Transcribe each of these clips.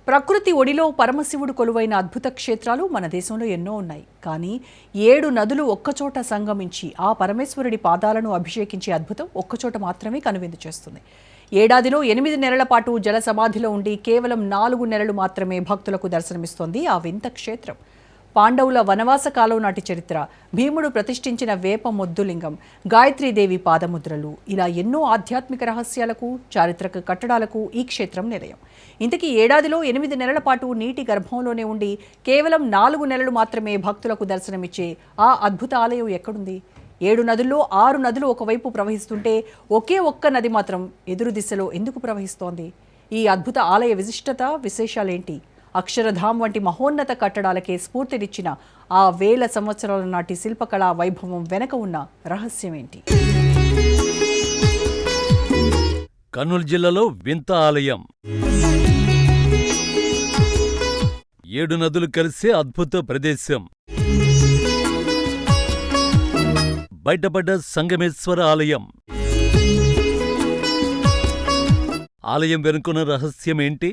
ప్రకృతి ఒడిలో పరమశివుడు కొలువైన అద్భుత క్షేత్రాలు మన దేశంలో ఎన్నో ఉన్నాయి. కానీ 7 నదులు ఒక్కచోట సంగమించి ఆ పరమేశ్వరుడి పాదాలను అభిషేకించే అద్భుతం ఒక్కచోట మాత్రమే కనువిందు చేస్తుంది. ఏడాదిలో 8 నెలల పాటు జల సమాధిలో ఉండి కేవలం 4 నెలలు మాత్రమే భక్తులకు దర్శనమిస్తోంది ఆ వింత క్షేత్రం. పాండవుల వనవాస కాలం నాటి చరిత్ర, భీముడు ప్రతిష్ఠించిన వేప మొద్దులింగం, గాయత్రీదేవి పాదముద్రలు, ఇలా ఎన్నో ఆధ్యాత్మిక రహస్యాలకు, చారిత్రక కట్టడాలకు ఈ క్షేత్రం నిలయం. ఇంతకీ ఏడాదిలో 8 నెలల పాటు నీటి గర్భంలోనే ఉండి కేవలం 4 నెలలు మాత్రమే భక్తులకు దర్శనమిచ్చే ఆ అద్భుత ఆలయం ఎక్కడుంది? 7 నదుల్లో 6 నదులు ఒకవైపు ప్రవహిస్తుంటే ఒకే ఒక్క నది మాత్రం ఎదురు దిశలో ఎందుకు ప్రవహిస్తోంది? ఈ అద్భుత ఆలయ విశిష్టత, విశేషాలేంటి? అక్షరధామ్ వంటి మహోన్నత కట్టడాలకే స్ఫూర్తినిచ్చిన ఆ వేల సంవత్సరాల నాటి శిల్పకళా వైభవం వెనక ఉన్న రహస్యమేంటి? కర్నూలు జిల్లాలో వింత ఆలయం. 7 నదులు కలిసే అద్భుత ప్రదేశం. బయటపడ్డ సంగమేశ్వర ఆలయం. ఆలయం వెనుకున్న రహస్యమేంటి?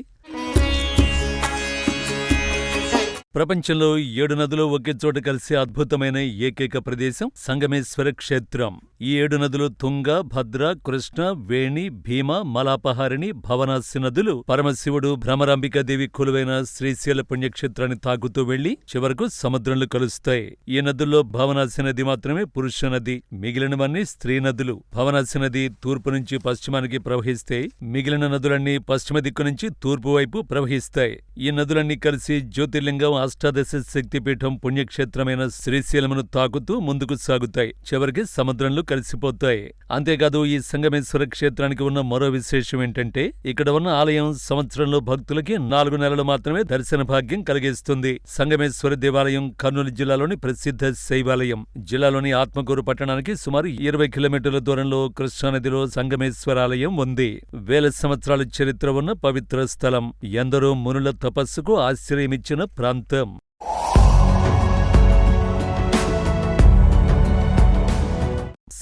ప్రపంచంలో 7 నదులు ఒకే చోట కలిసే అద్భుతమైన ఏకైక ప్రదేశం సంగమేశ్వర క్షేత్రం. ఈ 7 నదులు తుంగ, భద్ర, కృష్ణ, వేణి, భీమ, మలాపహారిణి, భవనాసి నదులు పరమశివుడు భ్రమరాంబికాదేవి కొలువైన శ్రీశైల పుణ్యక్షేత్రాన్ని తాకుతూ వెళ్లి చివరకు సముద్రంలో కలుస్తాయి. ఈ నదుల్లో భవనాసి నది మాత్రమే పురుష నది, మిగిలినవన్నీ స్త్రీ నదులు. భవనాసి నది తూర్పు నుంచి పశ్చిమానికి ప్రవహిస్తే మిగిలిన నదులన్నీ పశ్చిమ దిక్కు నుంచి తూర్పు వైపు ప్రవహిస్తాయి. ఈ నదులన్నీ కలిసి జ్యోతిర్లింగం అష్టాదశ శక్తిపీఠం పుణ్యక్షేత్రమైన శ్రీశైలమును తాకుతూ ముందుకు సాగుతాయి. చివరికి సముద్రంలో కలిసిపోతాయి. అంతేకాదు ఈ సంగమేశ్వర క్షేత్రానికి ఉన్న మరో విశేషం ఏంటంటే ఇక్కడ ఉన్న ఆలయం సంవత్సరంలో భక్తులకి 4 నెలలు మాత్రమే దర్శన భాగ్యం కలిగిస్తుంది. సంగమేశ్వర దేవాలయం కర్నూలు జిల్లాలోని ప్రసిద్ధ శైవాలయం. జిల్లాలోని ఆత్మకూరు పట్టణానికి సుమారు 20 కిలోమీటర్ల దూరంలో కృష్ణానదిలో సంగమేశ్వర ఆలయం ఉంది. వేల సంవత్సరాల చరిత్ర ఉన్న పవిత్ర స్థలం. ఎందరో మునుల తపస్సుకు ఆశ్రయమిచ్చిన ప్రాంతం.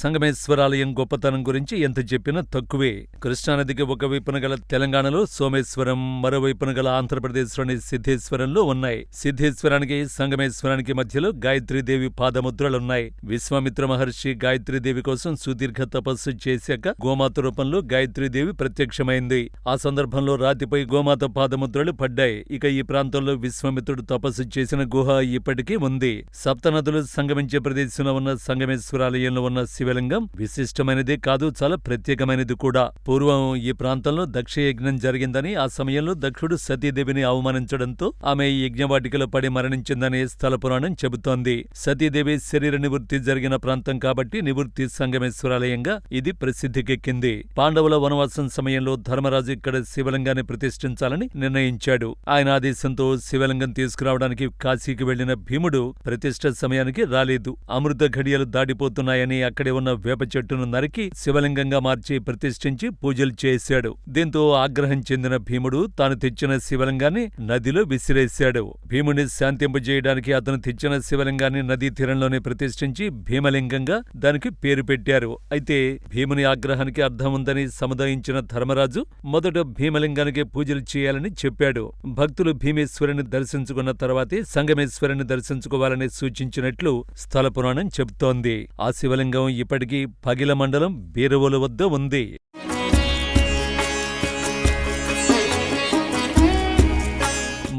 సంగమేశ్వరాలయం గొప్పతనం గురించి ఎంత చెప్పినా తక్కువే. కృష్ణానదికి ఒకవైపున గల తెలంగాణలో సోమేశ్వరం, మరోవైపున గల ఆంధ్రప్రదేశ్లోని సిద్ధేశ్వరంలో ఉన్నాయి. సిద్ధేశ్వరానికి, సంగమేశ్వరానికి మధ్యలో గాయత్రీదేవి పాదముద్రలున్నాయి. విశ్వామిత్ర మహర్షి గాయత్రీదేవి కోసం సుదీర్ఘ తపస్సు చేశాక గోమాత రూపంలో గాయత్రీదేవి ప్రత్యక్షమైంది. ఆ సందర్భంలో రాతిపై గోమాత పాదముద్రలు పడ్డాయి. ఇక ఈ ప్రాంతంలో విశ్వామిత్రుడు తపస్సు చేసిన గుహ ఇప్పటికీ ఉంది. సప్తనదులు సంగమించే ప్రదేశంలో ఉన్న సంగమేశ్వరాలయంలో ఉన్న శివలింగం విశిష్టమైనదే కాదు, చాలా ప్రత్యేకమైనది కూడా. పూర్వం ఈ ప్రాంతంలో దక్షయజ్ఞం జరిగిందని, ఆ సమయంలో దక్షుడు సతీదేవిని అవమానించడంతో ఆమె యజ్ఞవాటికలో పడి మరణించిందని స్థల పురాణం చెబుతోంది. సతీదేవి శరీర నివృత్తి జరిగిన ప్రాంతం కాబట్టి నివృత్తి సంగమేశ్వరాలయంగా ఇది ప్రసిద్ధికెక్కింది. పాండవుల వనవాసం సమయంలో ధర్మరాజు ఇక్కడ శివలింగాన్ని ప్రతిష్ఠించాలని నిర్ణయించాడు. ఆయన ఆదేశంతో శివలింగం తీసుకురావడానికి కాశీకి వెళ్లిన భీముడు ప్రతిష్ఠ సమయానికి రాలేదు. అమృత ఘడియలు దాటిపోతున్నాయని అక్కడే ఉన్న వేప చెట్టును నరికి శివలింగంగా మార్చి ప్రతిష్ఠించి పూజలు చేశాడు. దీంతో ఆగ్రహం చెందిన భీముడు తాను తెచ్చిన శివలింగాన్ని నదిలో విసిరేశాడు. భీముడిని శాంతింపజేయడానికి అతను తెచ్చిన శివలింగాన్ని నదీ తీరంలోనే ప్రతిష్ఠించి భీమలింగంగా దానికి పేరు పెట్టారు. అయితే భీముని ఆగ్రహానికి అర్థం ఉందని సముదాయించిన ధర్మరాజు మొదట భీమలింగానికి పూజలు చేయాలని చెప్పాడు. భక్తులు భీమేశ్వరుని దర్శించుకున్న తర్వాతే సంగమేశ్వరుని దర్శించుకోవాలని సూచించినట్లు స్థల పురాణం చెబుతోంది. ఆ శివలింగం ఇప్పటికీ పగిల మండలం బీరవోలు వద్ద ఉంది.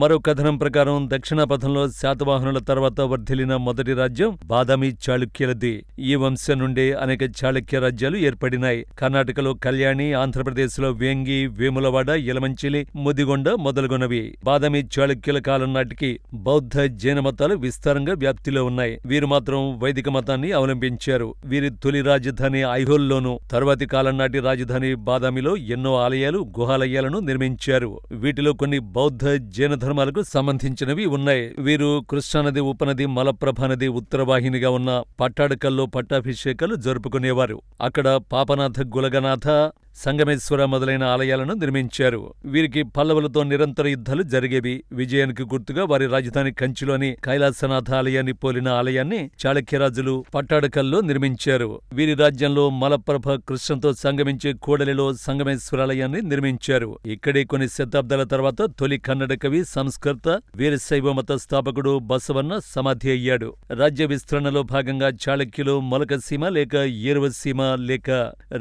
మరో కథనం ప్రకారం దక్షిణాపథంలో శాతవాహనుల తర్వాత వర్ధిల్లిన మొదటి రాజ్యం బాదామి చాళుక్యులది. ఈ వంశం నుండే అనేక చాళుక్య రాజ్యాలు ఏర్పడినాయి. కర్ణాటకలో కళ్యాణి, ఆంధ్రప్రదేశ్లో వేంగి, వేములవాడ, యలమంచిలి, ముదిగొండ మొదలుగున్నవి. బాదామి చాళుక్యుల కాలం నాటికి బౌద్ధ, జైన మతాలు విస్తారంగా వ్యాప్తిలో ఉన్నాయి. వీరు మాత్రం వైదిక మతాన్ని అవలంబించారు. వీరి తొలి రాజధాని ఐహోల్లోనూ, తరువాతి కాలం నాటి రాజధాని బాదామిలో ఎన్నో ఆలయాలు, గుహాలయాలను నిర్మించారు. వీటిలో కొన్ని బౌద్ధ, జైన ధర్మాలకు సంబంధించినవి ఉన్నాయి. వీరు కృష్ణానది ఉపనది మలప్రభా నది ఉత్తరవాహినిగా ఉన్న పట్టాడకల్లో పట్టాభిషేకాలు జరుపుకునేవారు. అక్కడ పాపనాథ, గులగనాథ, సంగమేశ్వర మొదలైన ఆలయాలను నిర్మించారు. వీరికి పల్లవులతో నిరంతర యుద్ధాలు జరిగేవి. విజయానికి గుర్తుగా వారి రాజధాని కంచిలోని కైలాసనాథ ఆలయాన్ని పోలిన ఆలయాన్ని చాళుక్యరాజులు పట్టాడకల్లో నిర్మించారు. వీరి రాజ్యంలో మలప్రభ కృష్ణంతో సంగమించే కూడలిలో సంగమేశ్వరాలయాన్ని నిర్మించారు. ఇక్కడే కొన్ని శతాబ్దాల తర్వాత తొలి కన్నడ కవి, సంస్కర్త, వీరశైవ మత స్థాపకుడు బసవన్న సమాధి అయ్యాడు. రాజ్య విస్తరణలో భాగంగా చాళుక్యులు మొలకసీమ లేక ఏరువసీమ లేక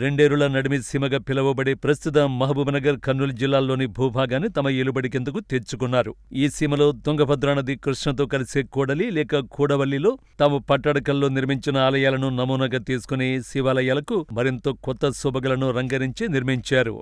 రెండేరుల నడిమి సీమగా పిలువబడే ప్రస్తుత మహబూబ్నగర్, కర్నూలు జిల్లాల్లోని భూభాగాన్ని తమ ఏలుబడి కిందకు తెచ్చుకున్నారు. ఈ సీమలో తుంగభద్రా నది కృష్ణతో కలిసే కూడలి లేక కూడవల్లిలో తాము పట్టాడకల్లో నిర్మించిన ఆలయాలను నమూనాగా తీసుకుని శివాలయాలకు మరింత కొత్త శోభగలను రంగరించి నిర్మించారు.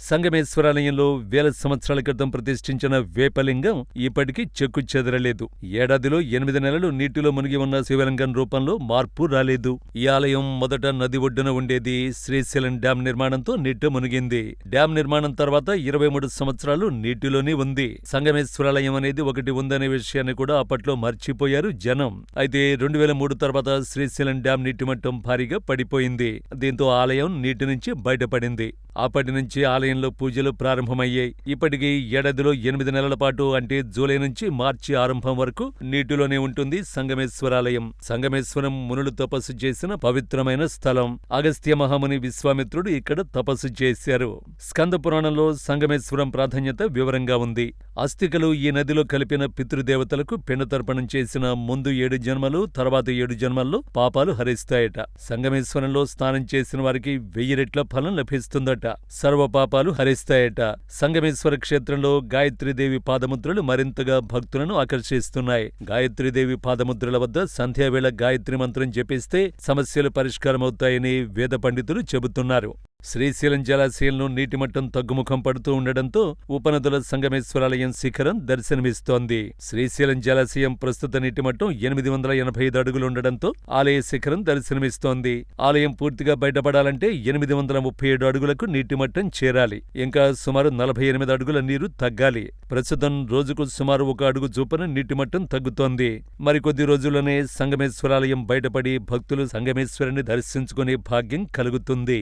సంగమేశ్వరాలయంలో వేల సంవత్సరాల క్రితం ప్రతిష్ఠించిన వేపలింగం ఇప్పటికీ చెక్కు చెదరలేదు. ఏడాదిలో 8 నెలలు నీటిలో మునిగి ఉన్న శివలింగం రూపంలో మార్పు రాలేదు. ఈ ఆలయం మొదట నది ఒడ్డున ఉండేది. శ్రీశైలం డ్యాం నిర్మాణంతో నీట మునిగింది. డ్యాం నిర్మాణం తర్వాత 23 సంవత్సరాలు నీటిలోనే ఉంది. సంగమేశ్వరాలయం అనేది ఒకటి ఉందనే విషయాన్ని కూడా అప్పట్లో మర్చిపోయారు జనం. అయితే 2003 తర్వాత శ్రీశైలం డ్యాం నీటి మట్టం భారీగా పడిపోయింది. దీంతో ఆలయం నీటి నుంచి బయటపడింది. అప్పటి నుంచి ఆలయంలో పూజలు ప్రారంభమయ్యాయి. ఇప్పటికీ ఏడాదిలో 8 నెలల పాటు అంటే జూలై నుంచి మార్చి ఆరంభం వరకు నీటిలోనే ఉంటుంది సంగమేశ్వరాలయం. సంగమేశ్వరం మునులు తపస్సు చేసిన పవిత్రమైన స్థలం. అగస్త్య మహాముని, విశ్వామిత్రుడు ఇక్కడ తపస్సు చేశారు. స్కంద పురాణంలో సంగమేశ్వరం ప్రాధాన్యత వివరంగా ఉంది. అస్థికలు ఈ నదిలో కలిపిన పితృదేవతలకు పిండతర్పణం చేసిన ముందు 7 జన్మలు, తర్వాత 7 జన్మల్లో పాపాలు హరిస్తాయట. సంగమేశ్వరంలో స్నానం చేసిన వారికి 1000 రెట్ల ఫలం లభిస్తుందట. సర్వ పాపాలు హరిస్తాయట. సంగమేశ్వర క్షేత్రంలో గాయత్రీదేవి పాదముద్రలు మరింతగా భక్తులను ఆకర్షిస్తున్నాయి. గాయత్రీదేవి పాదముద్రల వద్ద సంధ్యావేళ గాయత్రి మంత్రం జపిస్తే సమస్యలు పరిష్కారమవుతాయని వేద పండితులు చెబుతున్నారు. శ్రీశైలం జలాశయంలో నీటిమట్టం తగ్గుముఖం పడుతూ ఉండడంతో ఉపనదుల సంగమేశ్వరాలయం శిఖరం దర్శనమిస్తోంది. శ్రీశైలం జలాశయం ప్రస్తుత నీటిమట్టం 885 అడుగులుండడంతో ఆలయ శిఖరం దర్శనమిస్తోంది. ఆలయం పూర్తిగా బయటపడాలంటే 837 అడుగులకు నీటిమట్టం చేరాలి. ఇంకా సుమారు 48 అడుగుల నీరు తగ్గాలి. ప్రస్తుతం రోజుకు సుమారు 1 అడుగు చొప్పున నీటిమట్టం తగ్గుతోంది. మరికొద్ది రోజుల్లోనే సంగమేశ్వరాలయం బయటపడి భక్తులు సంగమేశ్వరుని దర్శించుకునే భాగ్యం కలుగుతుంది.